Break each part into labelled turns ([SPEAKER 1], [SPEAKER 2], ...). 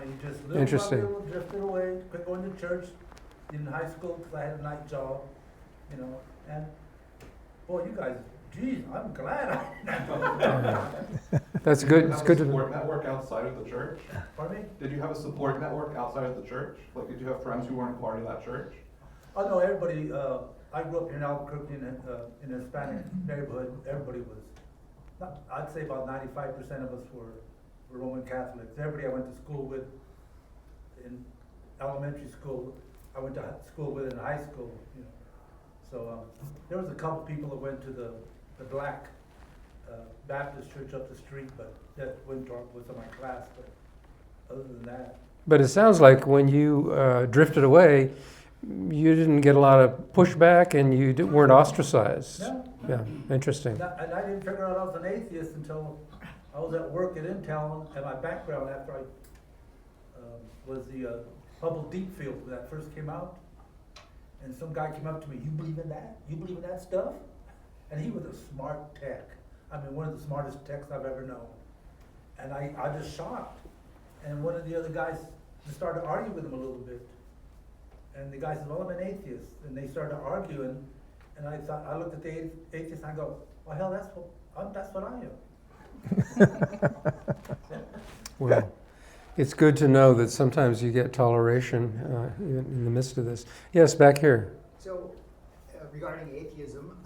[SPEAKER 1] I mean, just little by
[SPEAKER 2] Interesting.
[SPEAKER 1] little, drifted away, quit going to church in high school because I had a night job, you know, and, boy, you guys, geez, I'm glad I.
[SPEAKER 2] That's good. It's good
[SPEAKER 3] Did
[SPEAKER 2] to
[SPEAKER 3] you
[SPEAKER 2] know.
[SPEAKER 3] have a support network outside of the church?
[SPEAKER 1] Pardon me?
[SPEAKER 3] Did you have a support network outside of the church? Like, did you have friends who weren't part of that church?
[SPEAKER 1] Oh, no, everybody, I grew up in Albuquerque in a Hispanic neighborhood. Everybody was, I'd say about 95% of us were Roman Catholics. Everybody I went to school with in elementary school, I went to school with in high school, you know. So, there was a couple people that went to the black Baptist church up the street, but that Winthrop was in my class, but other than that.
[SPEAKER 2] But it sounds like when you drifted away, you didn't get a lot of pushback and you weren't ostracized.
[SPEAKER 1] No.
[SPEAKER 2] Yeah, interesting.
[SPEAKER 1] And I didn't figure out I was an atheist until I was at work at Intel, and my background after I was the Hubble Deep Field when that first came out. And some guy came up to me, "You believe in that? You believe in that stuff?" And he was a smart tech. I mean, one of the smartest techs I've ever known. And I just shocked. And one of the other guys just started to argue with him a little bit. And the guy said, "Well, I'm an atheist." And they started arguing. And I looked at the atheist and I go, "Well, hell, that's what I am."
[SPEAKER 2] Well, it's good to know that sometimes you get toleration in the midst of this. Yes, back here.
[SPEAKER 4] So, regarding atheism,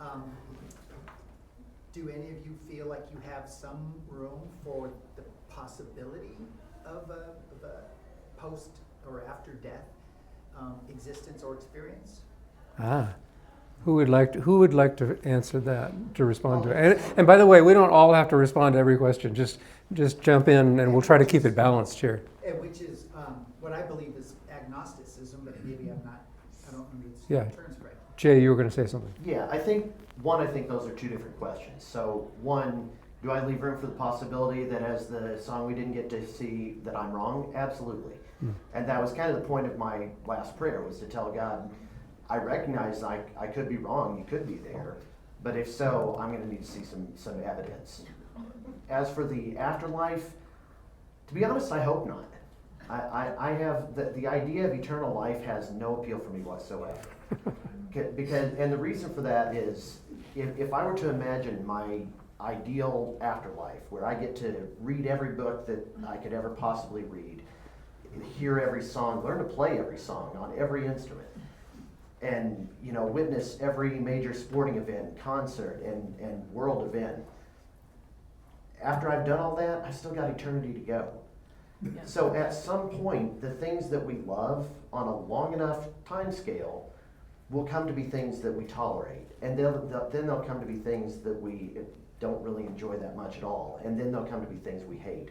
[SPEAKER 4] do any of you feel like you have some room for the possibility of a post or after death existence or experience?
[SPEAKER 2] Who would like to answer that, to respond to it? And by the way, we don't all have to respond to every question. Just jump in, and we'll try to keep it balanced here.
[SPEAKER 4] Which is what I believe is agnosticism, but maybe I don't know its
[SPEAKER 2] Yeah.
[SPEAKER 4] terms correct.
[SPEAKER 2] Jay, you were going to say something.
[SPEAKER 5] Yeah, I think those are two different questions. So one, do I leave room for the possibility that as the song we didn't get to see that I'm wrong? Absolutely. And that was kind of the point of my last prayer, was to tell God, I recognize I could be wrong, you could be there, but if so, I'm going to need to see some evidence. As for the afterlife, to be honest, I hope not. I have, the idea of eternal life has no appeal for me whatsoever. Because, and the reason for that is, if I were to imagine my ideal afterlife, where I get to read every book that I could ever possibly read, hear every song, learn to play every song on every instrument, and witness every major sporting event, concert, and world event. After I've done all that, I still got eternity to go.
[SPEAKER 6] Yeah.
[SPEAKER 5] So at some point, the things that we love on a long enough time scale will come to be things that we tolerate, and then they'll come to be things that we don't really enjoy that much at all, and then they'll come to be things we hate.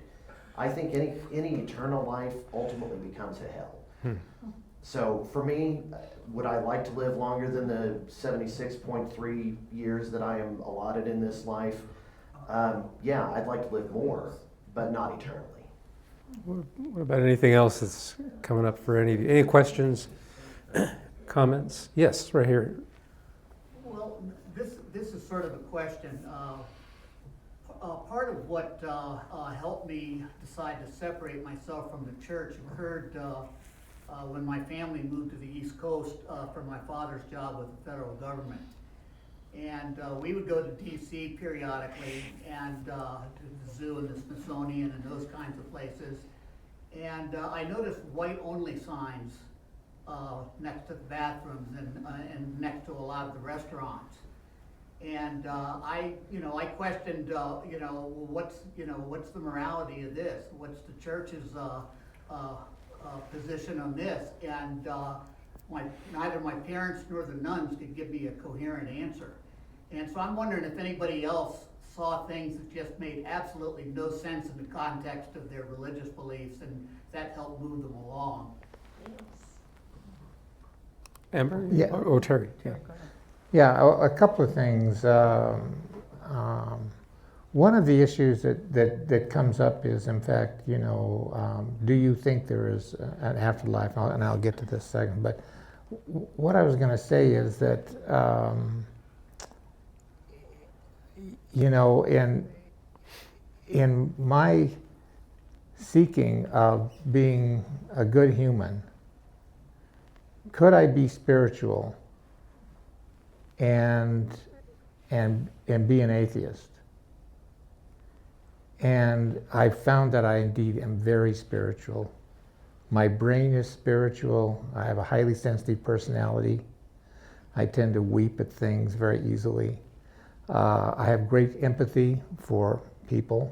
[SPEAKER 5] I think any eternal life ultimately becomes a hell. So for me, would I like to live longer than the 76.3 years that I am allotted in this life? Yeah, I'd like to live more, but not eternally.
[SPEAKER 2] What about anything else that's coming up for any questions, comments? Yes, right here.
[SPEAKER 7] Well, this is sort of a question. Part of what helped me decide to separate myself from the church occurred when my family moved to the East Coast for my father's job with the federal government. And we would go to DC periodically, and to the zoo and the Smithsonian and those kinds of places. And I noticed white-only signs next to the bathrooms and next to a lot of the restaurants. And I questioned, what's the morality of this? What's the church's position on this? And neither my parents nor the nuns could give me a coherent answer. And so I'm wondering if anybody else saw things that just made absolutely no sense in the context of their religious beliefs, and that helped move them along.
[SPEAKER 2] Amber?
[SPEAKER 8] Yeah.
[SPEAKER 2] Or Terry? Yeah.
[SPEAKER 8] Yeah, a couple of things. One of the issues that comes up is, in fact, do you think there is an afterlife? And I'll get to this second. But what I was going to say is that, in my seeking of being a good human, could I be spiritual and be an atheist? And I found that I indeed am very spiritual. My brain is spiritual. I have a highly sensitive personality. I tend to weep at things very easily. I have great empathy for people.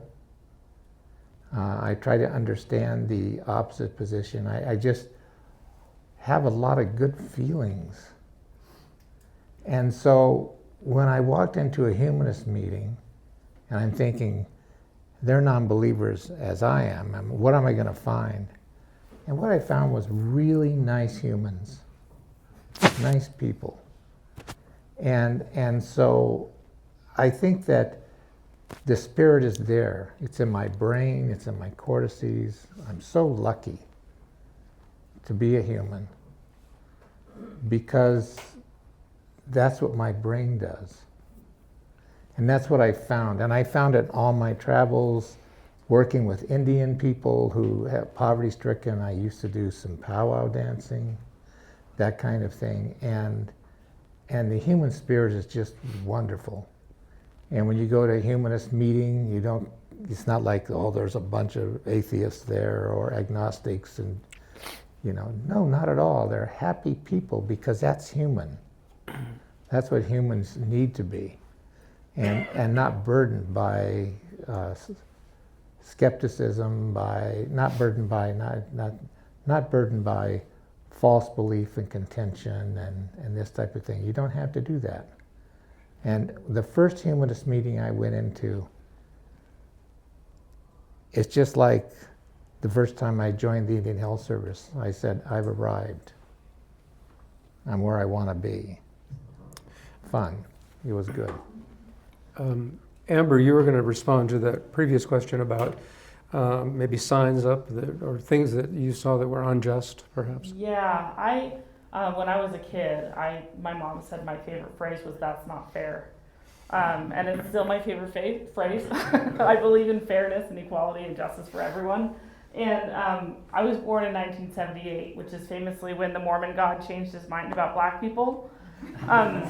[SPEAKER 8] I try to understand the opposite position. I just have a lot of good feelings. And so when I walked into a humanist meeting, and I'm thinking, they're non-believers as I am, what am I going to find? And what I found was really nice humans, nice people. And so I think that the spirit is there. It's in my brain, it's in my cortices. I'm so lucky to be a human because that's what my brain does. And that's what I found. And I found it all my travels, working with Indian people who have poverty-stricken. I used to do some powwow dancing, that kind of thing. And the human spirit is just wonderful. And when you go to a humanist meeting, it's not like, oh, there's a bunch of atheists there or agnostics and, no, not at all. They're happy people because that's human. That's what humans need to be. And not burdened by skepticism, not burdened by false belief and contention and this type of thing. You don't have to do that. And the first humanist meeting I went into, it's just like the first time I joined the Indian Health Service. I said, I've arrived. I'm where I want to be. Fun. It was good.
[SPEAKER 2] Amber, you were going to respond to that previous question about maybe signs up or things that you saw that were unjust, perhaps.
[SPEAKER 6] Yeah, when I was a kid, my mom said my favorite phrase was "That's not fair," and it's still my favorite phrase. I believe in fairness and equality and justice for everyone. And I was born in 1978, which is famously when the Mormon God changed his mind about black people. And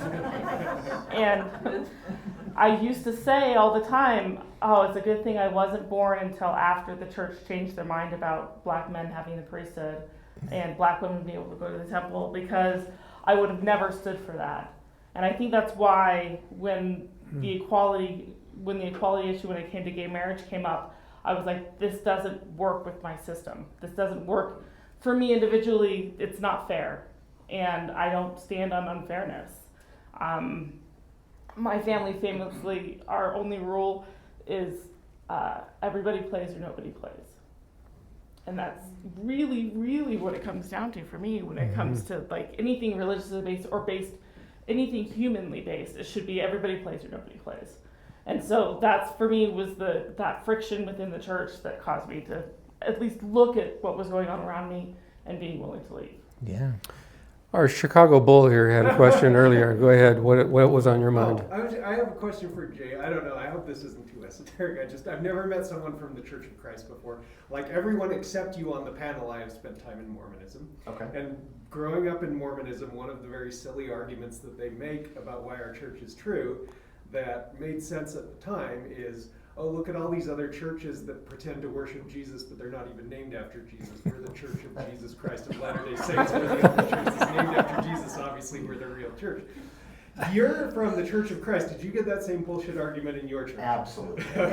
[SPEAKER 6] I used to say all the time, oh, it's a good thing I wasn't born until after the church changed their mind about black men having the priesthood and black women being able to go to the temple, because I would have never stood for that. And I think that's why when the equality issue, when it came to gay marriage, came up, I was like, this doesn't work with my system. This doesn't work for me individually. It's not fair. And I don't stand on unfairness. My family famously, our only rule is everybody plays or nobody plays. And that's really, really what it comes down to for me when it comes to like anything religiously based or anything humanly based. It should be everybody plays or nobody plays. And so that's, for me, was that friction within the church that caused me to at least look at what was going on around me and being willing to leave.
[SPEAKER 8] Yeah.
[SPEAKER 2] Our Chicago Bull here had a question earlier. Go ahead. What was on your mind?
[SPEAKER 9] I have a question for Jay. I don't know. I hope this isn't too esoteric. I've never met someone from the Church of Christ before. Like everyone except you on the panel, I have spent time in Mormonism.
[SPEAKER 5] Okay.
[SPEAKER 9] And growing up in Mormonism, one of the very silly arguments that they make about why our church is true that made sense at the time is, oh, look at all these other churches that pretend to worship Jesus, but they're not even named after Jesus. We're the Church of Jesus Christ of Latter-day Saints. We're the only church that's named after Jesus. Obviously, we're the real church. You're from the Church of Christ. Did you get that same bullshit argument in your church?
[SPEAKER 5] Absolutely.
[SPEAKER 9] I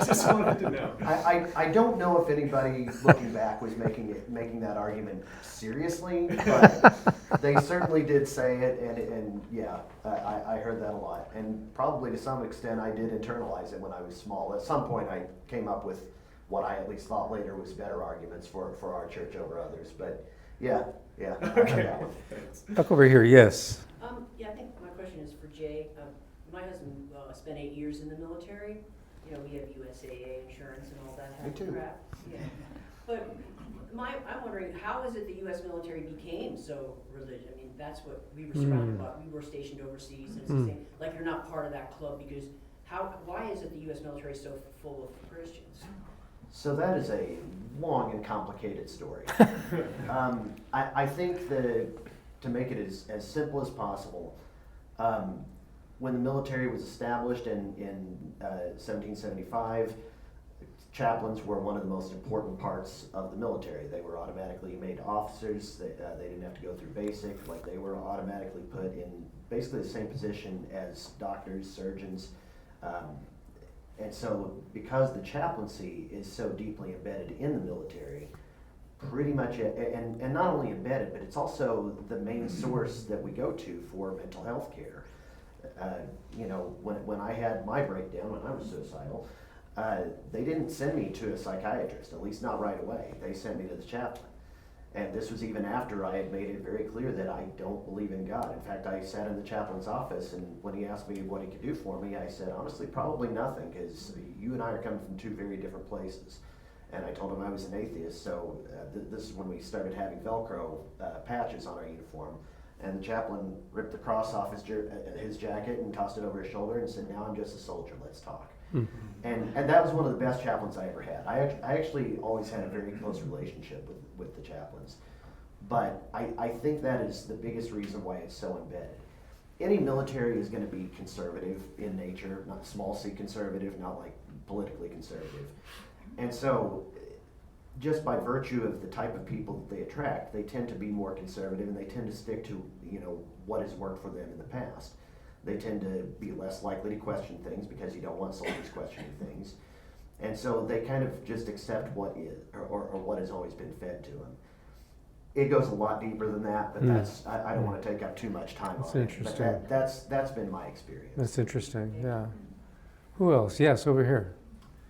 [SPEAKER 9] just wanted to know.
[SPEAKER 5] I don't know if anybody looking back was making that argument seriously, but they certainly did say it, and yeah, I heard that a lot, and probably to some extent I did internalize it when I was small. At some point I came up with what I at least thought later was better arguments for our church over others, but yeah.
[SPEAKER 9] Okay.
[SPEAKER 2] Back over here, yes.
[SPEAKER 10] Yeah, I think my question is for Jay. My husband spent 8 years in the military. You know, we have USAA insurance and all that
[SPEAKER 5] Me too.
[SPEAKER 10] crap. Yeah. But I'm wondering, how is it the U.S. military became so religious? I mean, that's what we were surrounded by. We were stationed overseas, and it's the same. Like, you're not part of that club because why is it the US military is so full of Christians?
[SPEAKER 5] So that is a long and complicated story. I think that to make it as simple as possible, when the military was established in 1775, chaplains were one of the most important parts of the military. They were automatically made officers. They didn't have to go through basic. Like, they were automatically put in basically the same position as doctors, surgeons. And so because the chaplaincy is so deeply embedded in the military, pretty much, and not only embedded, but it's also the main source that we go to for mental health care. You know, when I had my breakdown, when I was suicidal, they didn't send me to a psychiatrist, at least not right away. They sent me to the chaplain. And this was even after I had made it very clear that I don't believe in God. In fact, I sat in the chaplain's office, and when he asked me what he could do for me, I said, honestly, probably nothing, because you and I are coming from two very different places. And I told him I was an atheist, so this is when we started having Velcro patches on our uniform. And the chaplain ripped the cross off his jacket and tossed it over his shoulder and said, now I'm just a soldier, let's talk. And that was one of the best chaplains I ever had. I actually always had a very close relationship with the chaplains. But I think that is the biggest reason why it's so embedded. Any military is going to be conservative in nature, not small c conservative, not like politically conservative. And so just by virtue of the type of people that they attract, they tend to be more conservative, and they tend to stick to, you know, what has worked for them in the past. They tend to be less likely to question things because you don't want soldiers questioning things. And so they kind of just accept what is, or what has always been fed to them. It goes a lot deeper than that, but that's, I don't want to take up too much time
[SPEAKER 2] That's
[SPEAKER 5] on it.
[SPEAKER 2] interesting.
[SPEAKER 5] But that's been my experience.
[SPEAKER 2] That's interesting, yeah. Who else? Yes, over here.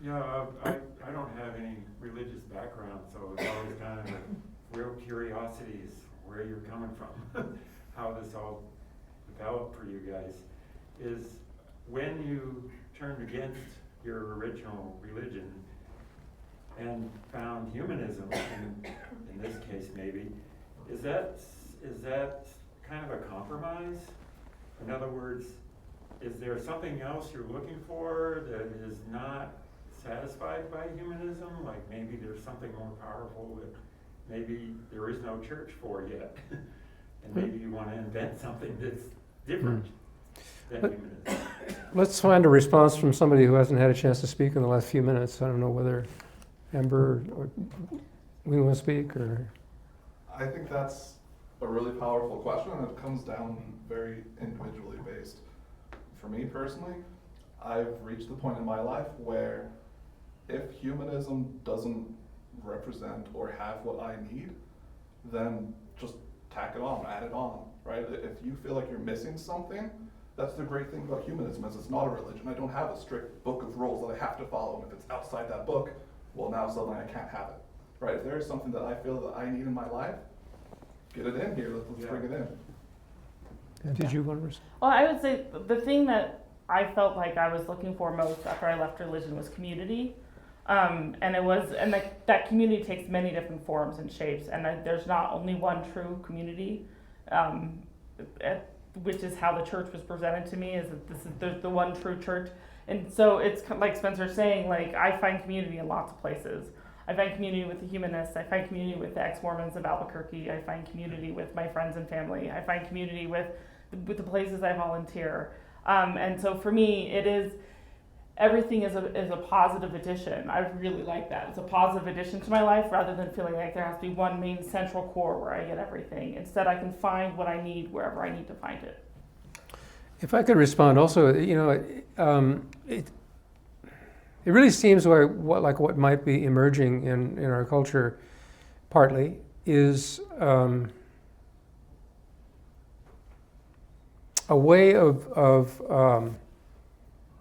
[SPEAKER 11] Yeah, I don't have any religious background, so it's always kind of a real curiosity is where you're coming from, how this all developed for you guys. Is when you turned against your original religion and found humanism, in this case maybe, is that kind of a compromise? In other words, is there something else you're looking for that is not satisfied by humanism? Like maybe there's something more powerful that maybe there is no church for yet, and maybe you want to invent something that's different than humanism.
[SPEAKER 2] Let's find a response from somebody who hasn't had a chance to speak in the last few minutes. I don't know whether Amber or we want to speak, or...
[SPEAKER 3] I think that's a really powerful question, and it comes down very individually based. For me personally, I've reached the point in my life where if humanism doesn't represent or have what I need, then just tack it on, add it on, right? If you feel like you're missing something, that's the great thing about humanism, is it's not a religion. I don't have a strict book of rules that I have to follow, and if it's outside that book, well, now suddenly I can't have it, right? If there is something that I feel that I need in my life, get it in here, let's bring it in.
[SPEAKER 2] Did you want to respond?
[SPEAKER 6] Well, I would say the thing that I felt like I was looking for most after I left religion was community. That community takes many different forms and shapes, and there's not only one true community, which is how the church was presented to me, is that there's the one true church. And so it's like Spencer's saying, like, I find community in lots of places. I find community with the Humanists, I find community with the ex-Mormons of Albuquerque, I find community with my friends and family, I find community with the places I volunteer. And so for me, it is, everything is a positive addition. I really like that. It's a positive addition to my life rather than feeling like there has to be one main central core where I get everything. Instead, I can find what I need wherever I need to find it.
[SPEAKER 2] If I could respond also, you know, it really seems what might be emerging in our culture partly is a way of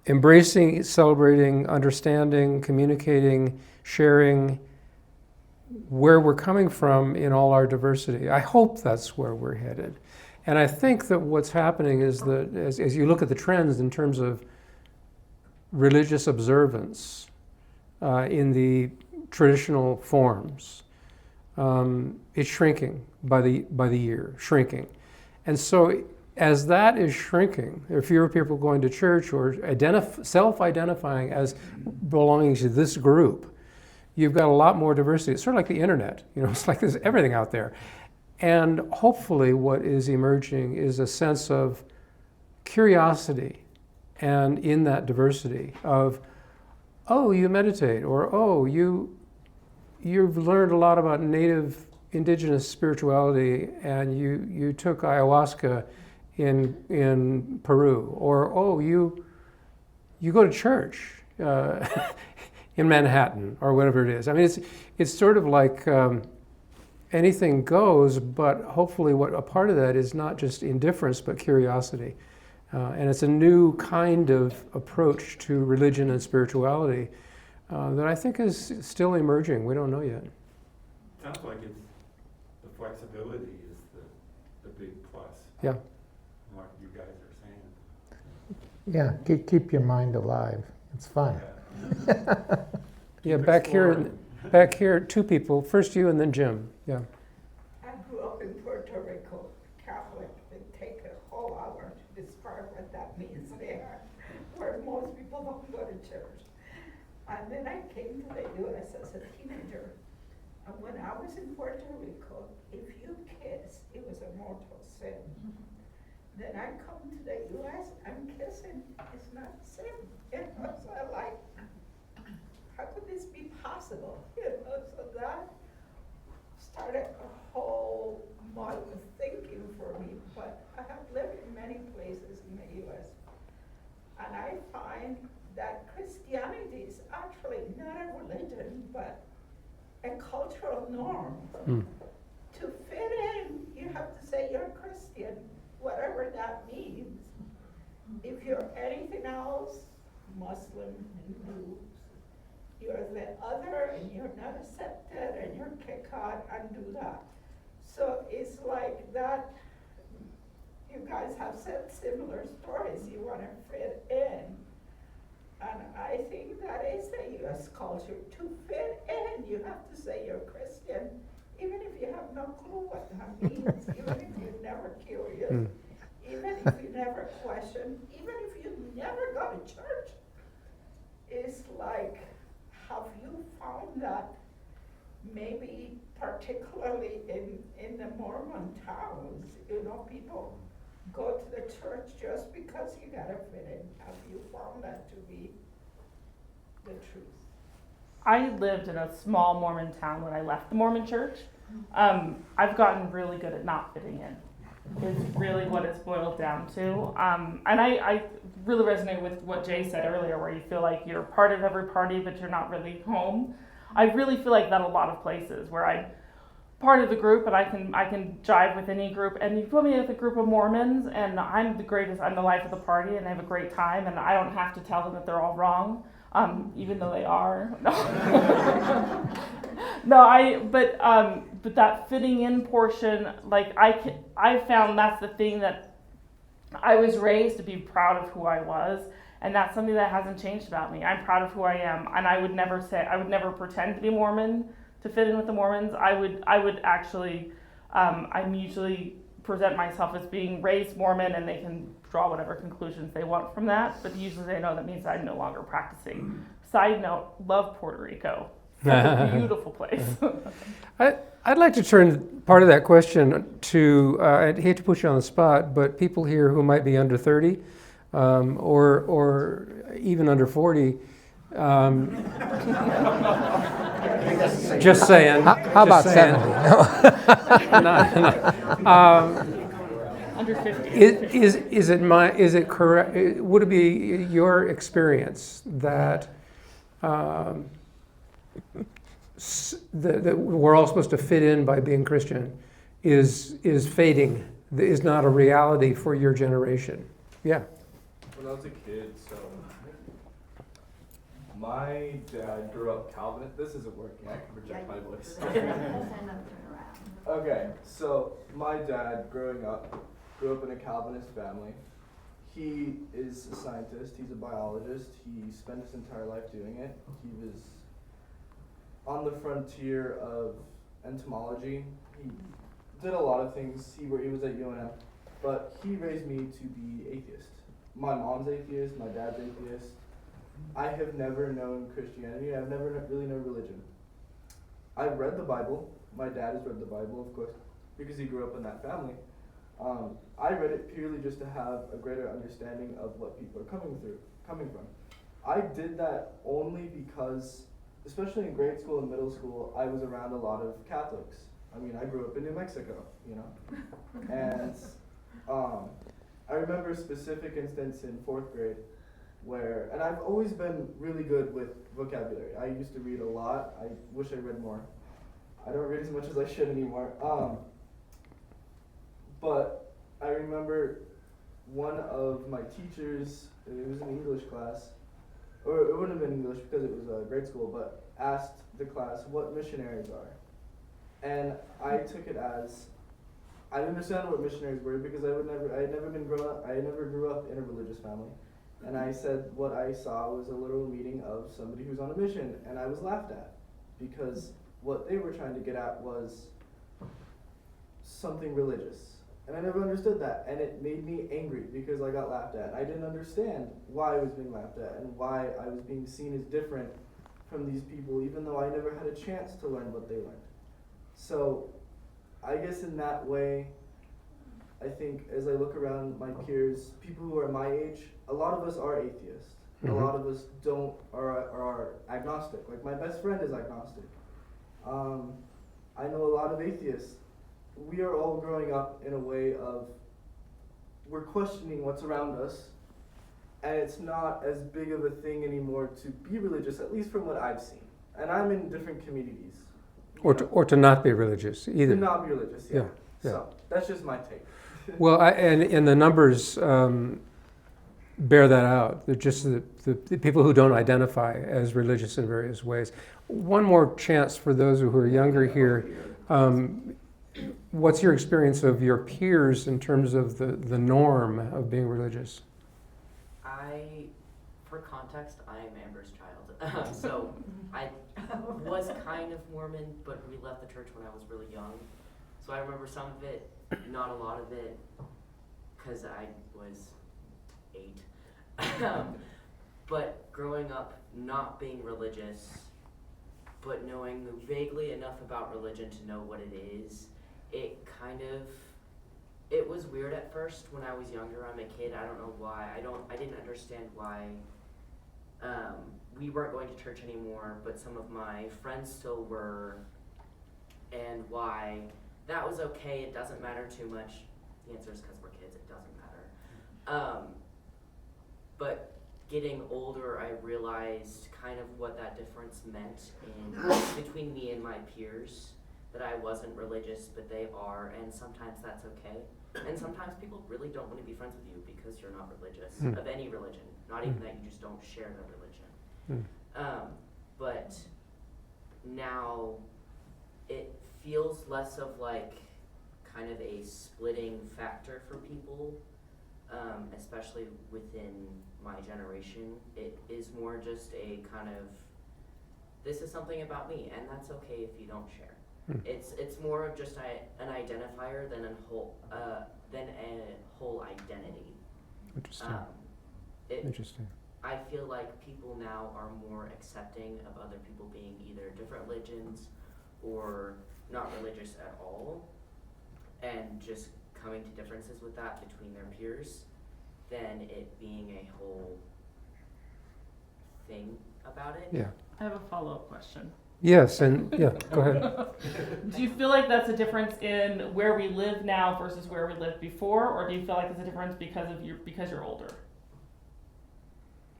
[SPEAKER 2] embracing, celebrating, understanding, communicating, sharing where we're coming from in all our diversity. I hope that's where we're headed. And I think that what's happening is that as you look at the trends in terms of religious observance in the traditional forms, it's shrinking by the year, shrinking. And so as that is shrinking, there are fewer people going to church or self-identifying as belonging to this group, you've got a lot more diversity. It's sort of like the internet, it's like there's everything out there. And hopefully what is emerging is a sense of curiosity, and in that diversity of, oh, you meditate, or oh, you've learned a lot about native indigenous spirituality and you took ayahuasca in Peru, or oh, you go to church in Manhattan, or whatever it is. I mean, it's sort of like anything goes, but hopefully what a part of that is not just indifference, but curiosity. And it's a new kind of approach to religion and spirituality that I think is still emerging. We don't know yet.
[SPEAKER 11] Sounds like it's the flexibility is the big plus.
[SPEAKER 2] Yeah.
[SPEAKER 11] What you guys are saying.
[SPEAKER 8] Yeah, keep your mind alive. It's fun.
[SPEAKER 2] Yeah, back here, two people. First you and then Jim. Yeah.
[SPEAKER 12] I grew up in Puerto Rico, Catholic. It take a whole hour to describe what that means there, where most people don't go to church. And then I came to the U.S. as a teenager. And when I was in Puerto Rico, if you kiss, it was a mortal sin. Then I come to the U.S. and kissing is not sin. So I like, how could this be possible? So that started a whole mode of thinking for me. But I have lived in many places in the U.S. and I find that Christianity is actually not a religion, but a cultural norm. To fit in, you have to say you're Christian, whatever that means. If you're anything else, Muslim, Hindu, you're the other and you're not accepted and you're kicked out and do that. So it's like that, you guys have said similar stories, you want to fit in. And I think that is the U.S. culture. To fit in, you have to say you're Christian, even if you have no clue what that means, even if you're never curious, even if you never question, even if you never go to church. It's like, have you found that maybe particularly in the Mormon towns, people go to the church just because you gotta fit in? Have you found that to be the truth?
[SPEAKER 6] I lived in a small Mormon town when I left the Mormon church. I've gotten really good at not fitting in, is really what it's boiled down to. And I really resonate with what Jay said earlier, where you feel like you're part of every party, but you're not really home. I really feel like that a lot of places, where I'm part of the group and I can jive with any group. And you put me with a group of Mormons and I'm the life of the party and they have a great time and I don't have to tell them that they're all wrong. Even though they are. But that fitting in portion, like I found that's the thing that I was raised to be proud of who I was, and that's something that hasn't changed about me. I'm proud of who I am, and I would never pretend to be Mormon to fit in with the Mormons. I would actually, I usually present myself as being raised Mormon, and they can draw whatever conclusions they want from that, but usually they know that means I'm no longer practicing. Side note, love Puerto Rico. Such a beautiful place.
[SPEAKER 2] I'd like to turn part of that question to, I hate to put you on the spot, but people here who might be under 30 or even under 40. Just saying.
[SPEAKER 8] How about 70?
[SPEAKER 2] No.
[SPEAKER 6] Under 50.
[SPEAKER 2] Is it correct? Would it be your experience that that we're all supposed to fit in by being Christian is fading, is not a reality for your generation? Yeah.
[SPEAKER 3] When I was a kid, so my dad grew up Calvinist. This isn't working. I can project my voice. Okay, so my dad grew up in a Calvinist family. He is a scientist. He's a biologist. He spent his entire life doing it. He was on the frontier of entomology. He did a lot of things. He was at UNM.
[SPEAKER 13] but he raised me to be atheist. My mom's atheist, my dad's atheist. I have never known Christianity. I've never really known religion. I've read the Bible. My dad has read the Bible, of course, because he grew up in that family. I read it purely just to have a greater understanding of what people are coming from. I did that only because, especially in grade school and middle school, I was around a lot of Catholics. I mean, I grew up in New Mexico, you know, and I remember a specific instance in 4th grade where, and I've always been really good with vocabulary. I used to read a lot. I wish I read more. I don't read as much as I should anymore. But I remember one of my teachers, it was an English class, or it wouldn't have been English because it was grade school, but asked the class what missionaries are. And I took it as, I didn't understand what missionaries were because I never grew up in a religious family. And I said what I saw was a literal meeting of somebody who's on a mission, and I was laughed at because what they were trying to get at was something religious. And I never understood that, and it made me angry because I got laughed at. I didn't understand why I was being laughed at and why I was being seen as different from these people, even though I never had a chance to learn what they learned. So I guess in that way, I think as I look around my peers, people who are my age, a lot of us are atheists.
[SPEAKER 2] Mm-hmm.
[SPEAKER 13] A lot of us are agnostic. Like my best friend is agnostic. I know a lot of atheists. We are all growing up in a way of, we're questioning what's around us, and it's not as big of a thing anymore to be religious, at least from what I've seen. And I'm in different communities.
[SPEAKER 2] Or to not be religious either.
[SPEAKER 13] To not be religious, yeah.
[SPEAKER 2] Yeah.
[SPEAKER 13] So that's just my take.
[SPEAKER 2] Well, and the numbers bear that out. They're just the people who don't identify as religious in various ways. One more chance for those who are younger here. What's your experience of your peers in terms of the norm of being religious?
[SPEAKER 14] For context, I am Amber's child. So I was kind of Mormon, but we left the church when I was really young. So I remember some of it, not a lot of it, because I was 8. But growing up not being religious, but knowing vaguely enough about religion to know what it is, it was weird at first when I was younger. I'm a kid, I don't know why. I didn't understand why we weren't going to church anymore, but some of my friends still were, and why that was okay, it doesn't matter too much. The answer is because we're kids, it doesn't matter. But getting older, I realized kind of what that difference meant between me and my peers, that I wasn't religious, but they are, and sometimes that's okay. And sometimes people really don't want to be friends with you because you're not religious, of any religion, not even that you just don't share their religion. But now it feels less of like kind of a splitting factor for people, especially within my generation. It is more just a kind of, this is something about me, and that's okay if you don't share. It's more of just an identifier than a whole identity.
[SPEAKER 2] Interesting. Interesting.
[SPEAKER 14] I feel like people now are more accepting of other people being either different religions or not religious at all, and just coming to differences with that between their peers, than it being a whole thing about it.
[SPEAKER 2] Yeah.
[SPEAKER 6] I have a follow-up question.
[SPEAKER 2] Yes, and yeah, go ahead.
[SPEAKER 6] Do you feel like that's a difference in where we live now versus where we lived before, or do you feel like it's a difference because you're older?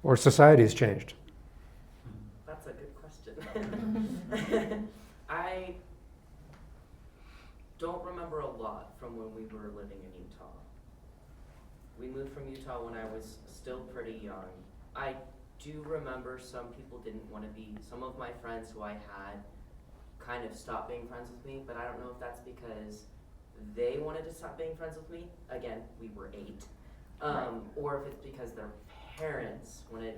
[SPEAKER 2] Or society's changed?
[SPEAKER 14] That's a good question. I don't remember a lot from when we were living in Utah. We moved from Utah when I was still pretty young. I do remember some people didn't want to be, some of my friends who I had kind of stopped being friends with me, but I don't know if that's because they wanted to stop being friends with me. Again, we were 8. Or if it's because their parents wanted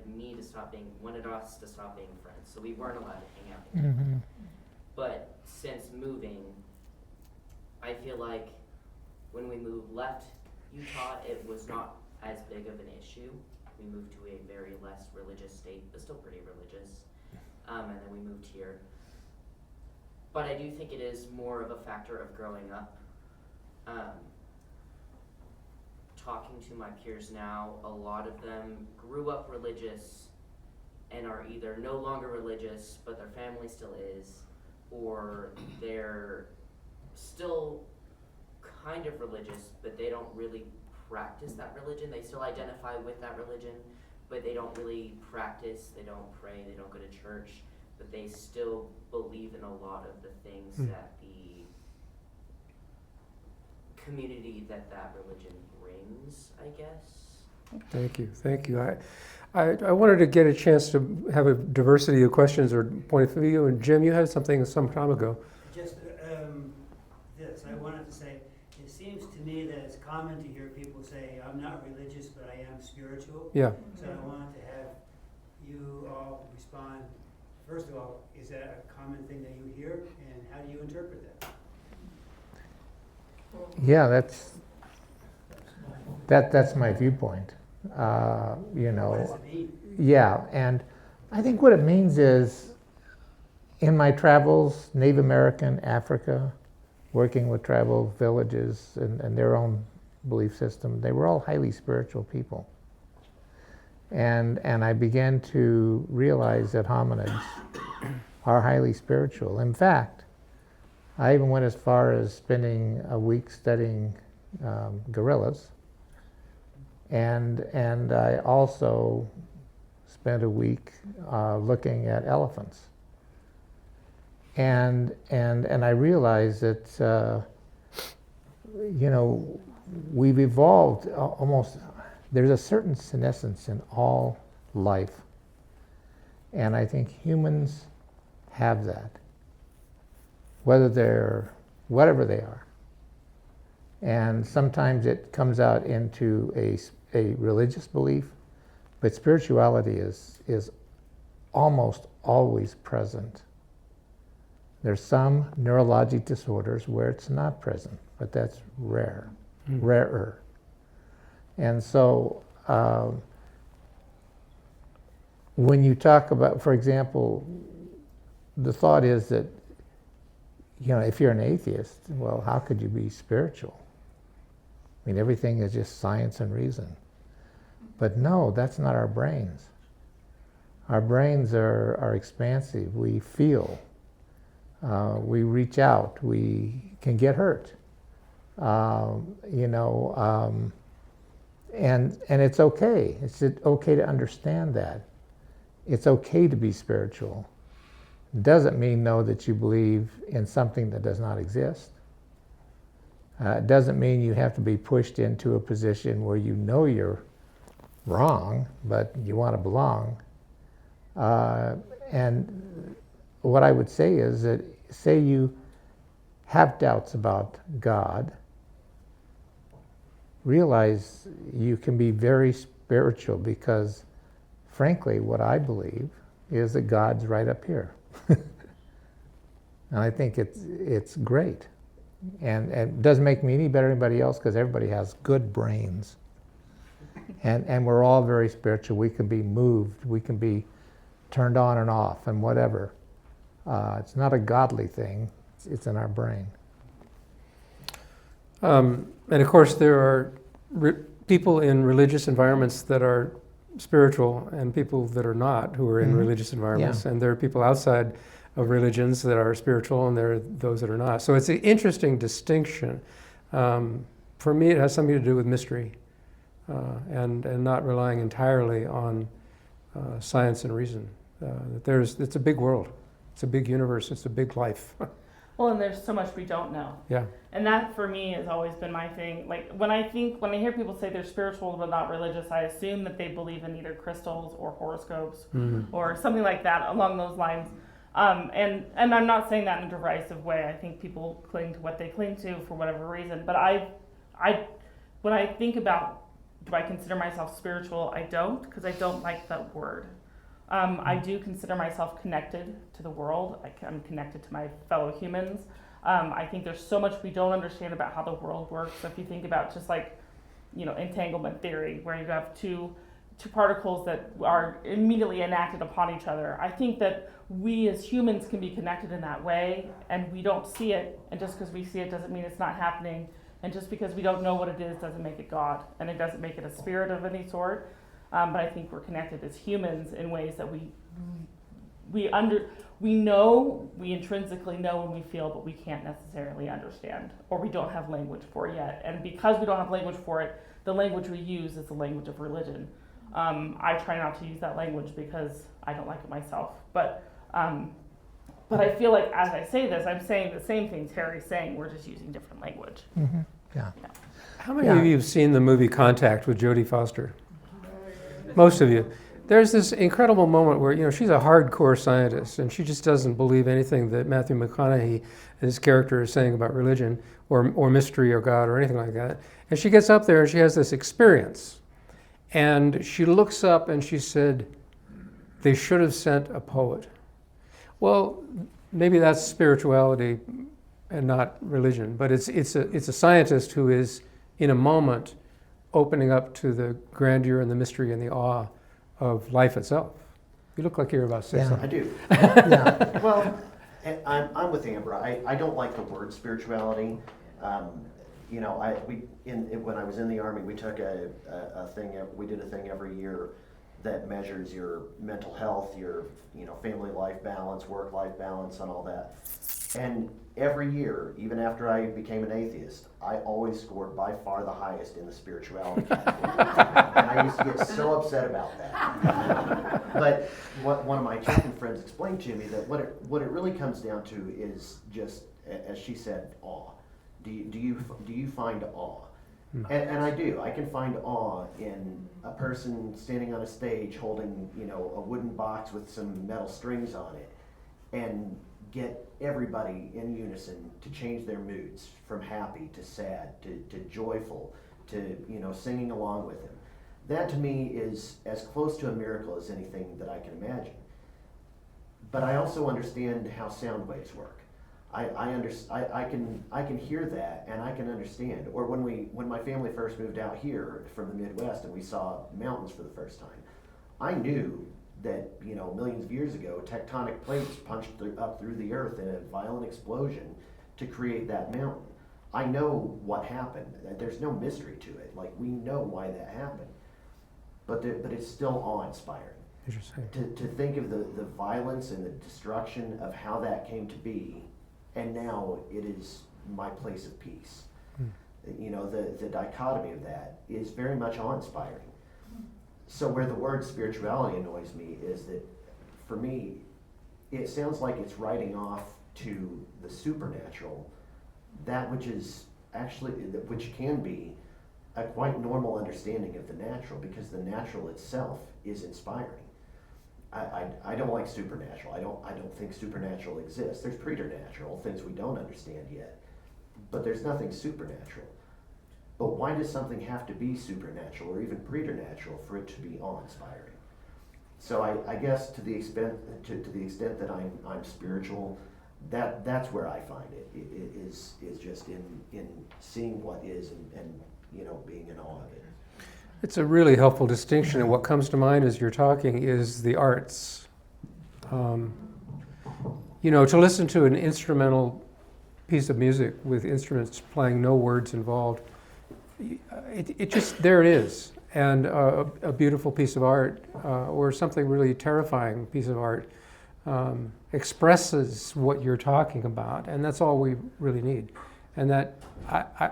[SPEAKER 14] us to stop being friends, so we weren't allowed to hang out together.
[SPEAKER 8] Mm-hmm.
[SPEAKER 14] But since moving, I feel like when we left Utah, it was not as big of an issue. We moved to a very less religious state, but still pretty religious. And then we moved here. But I do think it is more of a factor of growing up. Talking to my peers now, a lot of them grew up religious and are either no longer religious, but their family still is, or they're still kind of religious, but they don't really practice that religion. They still identify with that religion, but they don't really practice, they don't pray, they don't go to church, but they still believe in a lot of the things that the community that religion brings, I guess.
[SPEAKER 2] Thank you. I wanted to get a chance to have a diversity of questions or point of view, and Jim, you had something some time ago.
[SPEAKER 15] Just this, I wanted to say, it seems to me that it's common to hear people say, I'm not religious, but I am spiritual.
[SPEAKER 2] Yeah.
[SPEAKER 15] So I wanted to have you all respond. First of all, is that a common thing that you hear, and how do you interpret that?
[SPEAKER 8] Yeah, that's my viewpoint. You know,
[SPEAKER 15] What does it mean?
[SPEAKER 8] yeah, and I think what it means is, in my travels, Native American, Africa, working with tribal villages and their own belief system, they were all highly spiritual people. And I began to realize that hominids are highly spiritual. In fact, I even went as far as spending a week studying gorillas, and I also spent a week looking at elephants. And I realized that you know, we've evolved almost. There's a certain senescence in all life, and I think humans have that, whether they're whatever they are. And sometimes it comes out into a religious belief, but spirituality is almost always present. There's some neurologic disorders where it's not present, but that's rarer. And so when you talk about, for example, the thought is that, you know, if you're an atheist, well, how could you be spiritual? I mean, everything is just science and reason. But no, that's not our brains. Our brains are expansive. We feel. We reach out. We can get hurt. You know, and it's okay. It's okay to understand that. It's okay to be spiritual. Doesn't mean, though, that you believe in something that does not exist. It doesn't mean you have to be pushed into a position where you know you're wrong, but you want to belong. And what I would say is that, say you have doubts about God, realize you can be very spiritual, because, frankly, what I believe is that God's right up here. And I think it's great. And it doesn't make me any better than anybody else, because everybody has good brains. And we're all very spiritual. We can be moved. We can be turned on and off and whatever. It's not a godly thing. It's in our brain.
[SPEAKER 2] And of course, there are people in religious environments that are spiritual and people that are not, who are in religious environments.
[SPEAKER 8] Yeah.
[SPEAKER 2] And there are people outside of religions that are spiritual, and there are those that are not. So it's an interesting distinction. For me, it has something to do with mystery and not relying entirely on science and reason. It's a big world. It's a big universe. It's a big life.
[SPEAKER 6] Well, and there's so much we don't know.
[SPEAKER 2] Yeah.
[SPEAKER 6] And that, for me, has always been my thing. Like, when I hear people say they're spiritual but not religious, I assume that they believe in either crystals or horoscopes or something like that along those lines. And I'm not saying that in a derisive way. I think people cling to what they cling to for whatever reason. But when I think about, do I consider myself spiritual? I don't, because I don't like that word. I do consider myself connected to the world. I'm connected to my fellow humans. I think there's so much we don't understand about how the world works. So if you think about just like entanglement theory, where you have two particles that are immediately enacted upon each other. I think that we as humans can be connected in that way, and we don't see it, and just because we see it doesn't mean it's not happening, and just because we don't know what it is doesn't make it God, and it doesn't make it a spirit of any sort. But I think we're connected as humans in ways that we intrinsically know and we feel, but we can't necessarily understand, or we don't have language for yet. And because we don't have language for it, the language we use is the language of religion. I try not to use that language because I don't like it myself. But I feel like as I say this, I'm saying the same thing Terry's saying. We're just using different language.
[SPEAKER 8] Mm-hmm. Yeah.
[SPEAKER 2] How many of you have seen the movie Contact with Jodie Foster? Most of you. There's this incredible moment where, she's a hardcore scientist and she just doesn't believe anything that Matthew McConaughey, his character, is saying about religion or mystery or God or anything like that. And she gets up there and she has this experience. And she looks up and she said, they should have sent a poet. Well, maybe that's spirituality and not religion, but it's a scientist who is, in a moment, opening up to the grandeur and the mystery and the awe of life itself. You look like you're about to say something.
[SPEAKER 5] I do.
[SPEAKER 8] Yeah.
[SPEAKER 5] Well, I'm with Amber. I don't like the word spirituality. When I was in the Army, we took we did a thing every year that measures your mental health, your family life balance, work life balance, and all that. And every year, even after I became an atheist, I always scored by far the highest in the spirituality category. And I used to get so upset about that. But what one of my Christian friends explained to me, that what it really comes down to is just, as she said, awe. Do you find awe? And I do. I can find awe in a person standing on a stage holding, a wooden box with some metal strings on it, and get everybody in unison to change their moods from happy to sad to joyful to singing along with him. That to me is as close to a miracle as anything that I can imagine. But I also understand how sound waves work. I can hear that and I can understand. Or when my family first moved out here from the Midwest and we saw mountains for the first time, I knew that millions of years ago tectonic plates punched up through the earth in a violent explosion to create that mountain. I know what happened. There's no mystery to it. Like, we know why that happened, but it's still awe-inspiring. To think of the violence and the destruction of how that came to be, and now it is my place of peace. The dichotomy of that is very much awe-inspiring. So where the word spirituality annoys me is that, for me, it sounds like it's writing off to the supernatural that which is actually, which can be a quite normal understanding of the natural, because the natural itself is inspiring. I don't like supernatural. I don't think supernatural exists. There's preternatural, things we don't understand yet, but there's nothing supernatural. But why does something have to be supernatural or even preternatural for it to be awe-inspiring? So I guess to the extent that I'm spiritual, that's where I find it. It is just in seeing what is and being in awe of it.
[SPEAKER 2] It's a really helpful distinction, and what comes to mind as you're talking is the arts. To listen to an instrumental piece of music with instruments playing, no words involved, it just, there it is. And a beautiful piece of art, or something really terrifying piece of art, expresses what you're talking about, and that's all we really need. And that,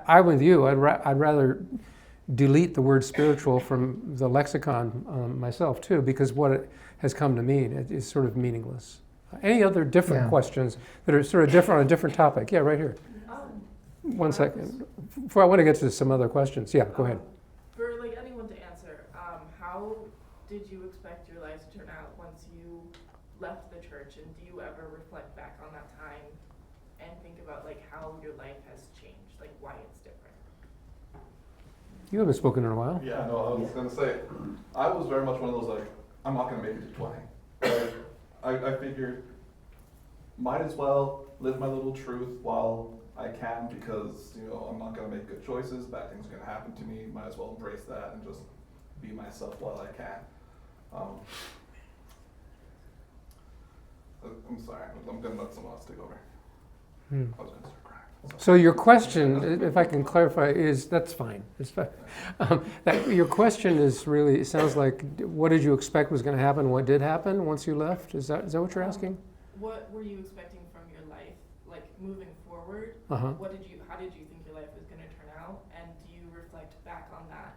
[SPEAKER 2] I'm with you, I'd rather delete the word spiritual from the lexicon myself too, because what it has come to mean is sort of meaningless. Any other different questions that are sort of different on a different topic? Yeah, right here. One second. Before I want to get to some other questions. Yeah, go ahead.
[SPEAKER 6] For anyone to answer, how did you expect your life to turn out once you left the church, and do you ever reflect back on that time and think about how your life has changed, why it's different?
[SPEAKER 2] You haven't spoken in a while.
[SPEAKER 3] Yeah, no, I was gonna say, I was very much one of those I'm not gonna make it to 20. I figured might as well live my little truth while I can, because I'm not gonna make good choices. Bad things are gonna happen to me. Might as well embrace that and just be myself while I can. I'm sorry. I'm gonna let someone else take over. I was gonna start crying.
[SPEAKER 2] So your question, if I can clarify, is that's fine. It's fine. Your question is really, it sounds like, what did you expect was going to happen? What did happen once you left? Is that what you're asking?
[SPEAKER 6] What were you expecting from your life, like moving forward?
[SPEAKER 2] Uh-huh.
[SPEAKER 6] How did you think your life was going to turn out? And do you reflect back on that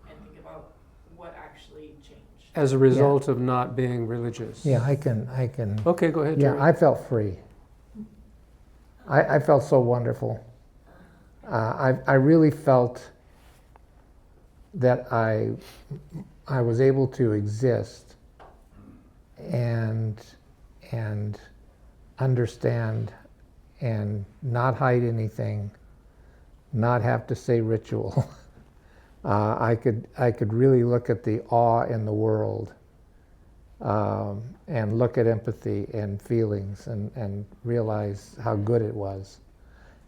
[SPEAKER 6] and think about what actually changed?
[SPEAKER 2] As a result of not being religious.
[SPEAKER 8] Yeah, I can.
[SPEAKER 2] Okay, go ahead,
[SPEAKER 8] Yeah,
[SPEAKER 2] Jerry.
[SPEAKER 8] I felt free. I felt so wonderful. I really felt that I was able to exist and understand and not hide anything, not have to say ritual. I could really look at the awe in the world and look at empathy and feelings and realize how good it was,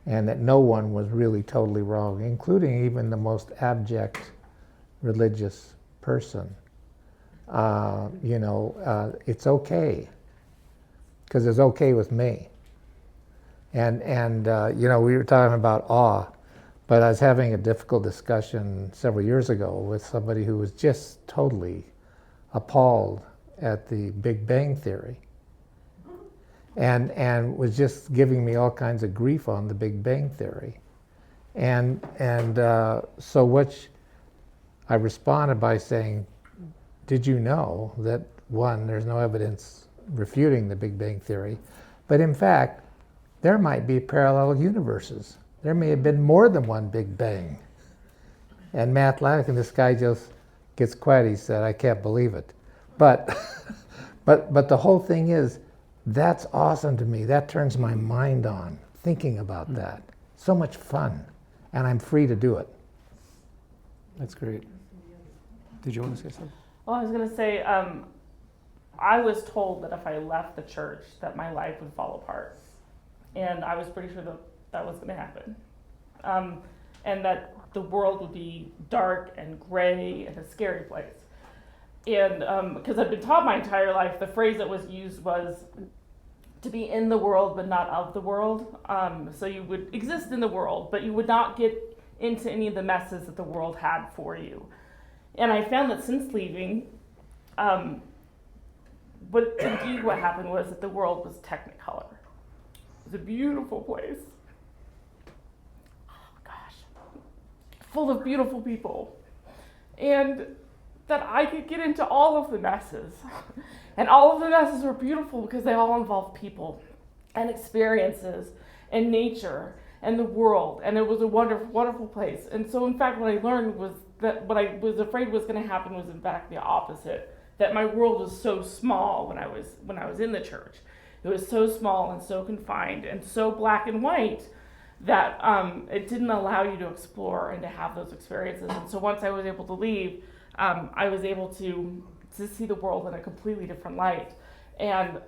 [SPEAKER 8] and that no one was really totally wrong, including even the most abject religious person. It's okay, because it's okay with me. And we were talking about awe, but I was having a difficult discussion several years ago with somebody who was just totally appalled at the Big Bang Theory, and was just giving me all kinds of grief on the Big Bang Theory, and so I responded by saying, did you know that, one, there's no evidence refuting the Big Bang Theory, but in fact there might be parallel universes. There may have been more than one Big Bang. And Matt laughed, and this guy just gets quiet. He said, I can't believe it. But the whole thing is, that's awesome to me. That turns my mind on, thinking about that. So much fun. And I'm free to do it.
[SPEAKER 2] That's great. Did you want to say something?
[SPEAKER 6] Well, I was going to say, I was told that if I left the church, that my life would fall apart. And I was pretty sure that was going to happen. And that the world would be dark and gray and a scary place. And because I've been taught my entire life, the phrase that was used was to be in the world but not of the world. So you would exist in the world, but you would not get into any of the messes that the world had for you. And I found that since leaving, what happened was that the world was Technicolor. It was a beautiful place. Oh gosh, full of beautiful people. And that I could get into all of the messes. And all of the messes were beautiful because they all involved people and experiences and nature and the world. And it was a wonderful, wonderful place. And so in fact, what I learned was that what I was afraid was going to happen was in fact the opposite. That my world was so small when I was in the church. It was so small and so confined and so black and white that it didn't allow you to explore and to have those experiences. And so once I was able to leave, I was able to see the world in a completely different light. And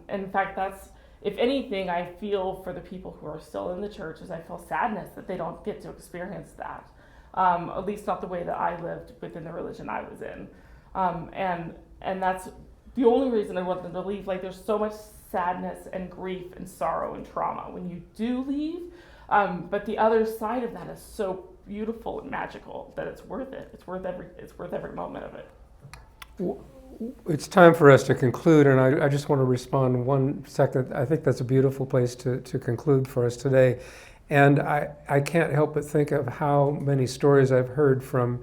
[SPEAKER 6] in fact, that's, if anything, I feel for the people who are still in the church, is I feel sadness that they don't get to experience that. At least not the way that I lived within the religion I was in. And that's the only reason I want them to leave. Like, there's so much sadness and grief and sorrow and trauma when you do leave. But the other side of that is so beautiful and magical that it's worth it. It's worth every moment of it.
[SPEAKER 2] It's time for us to conclude, and I just want to respond 1 second. I think that's a beautiful place to conclude for us today. And I can't help but think of how many stories I've heard from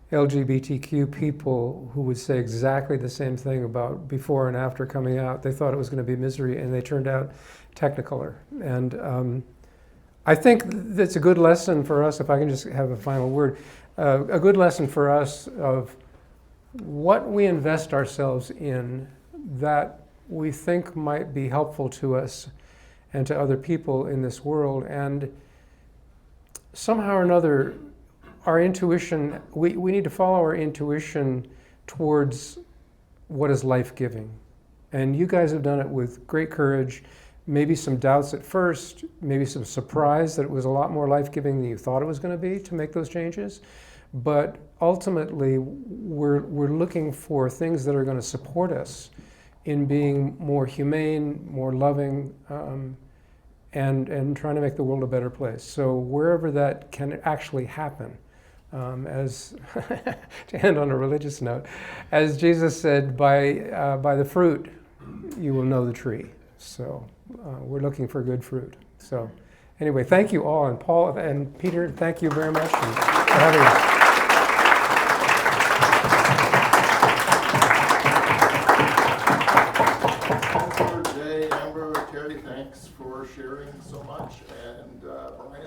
[SPEAKER 2] LGBTQ people who would say exactly the same thing about before and after coming out. They thought it was going to be misery, and they turned out Technicolor. And I think that's a good lesson for us, if I can just have a final word, a good lesson for us of what we invest ourselves in that we think might be helpful to us and to other people in this world. And somehow or another, our intuition, we need to follow our intuition towards what is life-giving. And you guys have done it with great courage, maybe some doubts at first, maybe some surprise that it was a lot more life-giving than you thought it was going to be to make those changes. But ultimately, we're looking for things that are going to support us in being more humane, more loving, and trying to make the world a better place. So wherever that can actually happen, as to end on a religious note, as Jesus said, by the fruit you will know the tree. So we're looking for good fruit. So anyway, thank you all, and Paul and Peter, thank you very much for having us.
[SPEAKER 16] Jay, Amber, Terry, thanks for sharing so much, and Brian.